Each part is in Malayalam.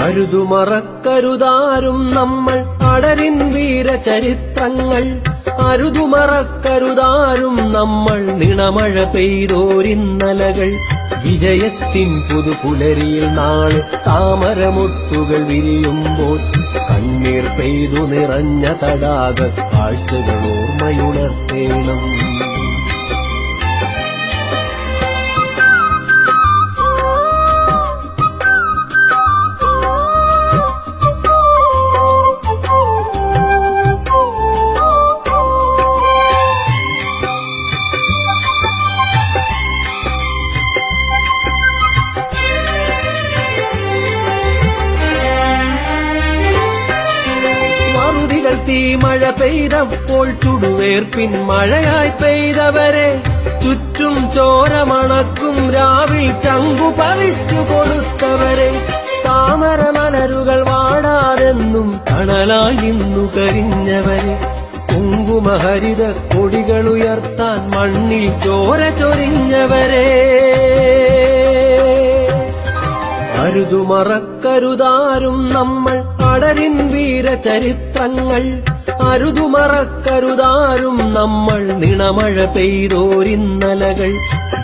അരുതുമറക്കരുതാരും നമ്മൾ അടരിൻ വീരചരിത്രങ്ങൾ. അരുതുമറക്കരുതാരും നമ്മൾ നിണമഴ പെയ്തോരിന്നലകൾ. വിജയത്തിൻ പുതുപുലരിയിൽ നാളെ താമരമൊട്ടുകൾ വിരിയുമ്പോൾ കണ്ണീർ പെയ്തു നിറഞ്ഞ തടാക കാഴ്ചകൾ ഓർമ്മയുണർത്തേണം. തീമഴ പെയ്തപ്പോൾ ചുടുവേർപ്പിൻ മഴയായി പെയ്തവരെ, ചുറ്റും ചോരമണക്കും രാവിൽ ചങ്കു പറിച്ചു കൊടുത്തവരെ, താമര മലരുകൾ വാടാതെന്നും തണലായി ഇന്നു കരിഞ്ഞവരെ, കുങ്കുമഹരിത കൊടികളുയർത്താൻ മണ്ണിൽ ചോര ചൊരിഞ്ഞവരെ. അരുതുമറക്കരുതാരും നമ്മൾ അടരിൻ വീരചരിത്രങ്ങൾ. അരുതുമറക്കരുതാരും നമ്മൾ നിണമഴ പെയ്തോരിന്നലകൾ.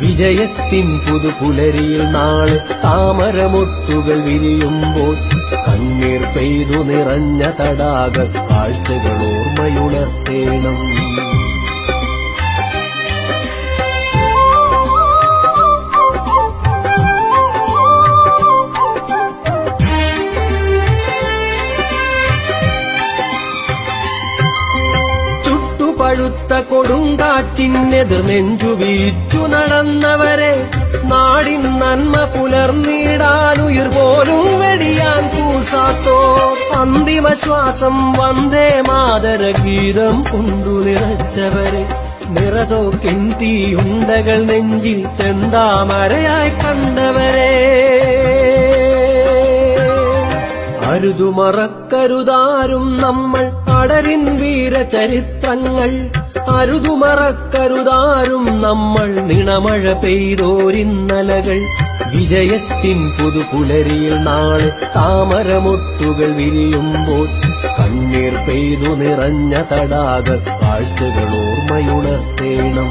വിജയത്തിൻ പുതുപുലരിയിൽ നാളെ താമരമൊട്ടുകൾ വിരിയുമ്പോൾ കണ്ണീർ പെയ്തു നിറഞ്ഞ തടാക കാഴ്ചകൾ ഓർമ്മയുണർത്തേണം. പഴുത്ത കൊടുങ്കാറ്റിനെതിർ നെഞ്ചു വീച്ചു നടന്നവരെ, നാടിൻ നന്മ പുലർന്നിടാനുയിർ പോലും വെടിയാൻ കൂസാത്തോ, അന്തിമ ശ്വാസം വന്ദേ മാതര ഗീതം കൊണ്ടു നിറച്ചവരെ, നിറതോക്കിൻ തീയുണ്ടകൾ നെഞ്ചിൽ ചെന്താമരയായി കണ്ടവരെ. അരുതുമറക്കരുതാരും നമ്മൾ അടരിൻ വീരചരിത്രങ്ങൾ. അരുതുമറക്കരുതാരും നമ്മൾ നിണമഴ പെയ്തോരിന്നലകൾ. വിജയത്തിൻ പുതുപുലരിയിൽ നാളെ താമരമൊട്ടുകൾ വിരിയുമ്പോൾ കണ്ണീർ പെയ്തു നിറഞ്ഞ തടാക കാഴ്ചകൾ ഓർമ്മയുണർത്തേണം.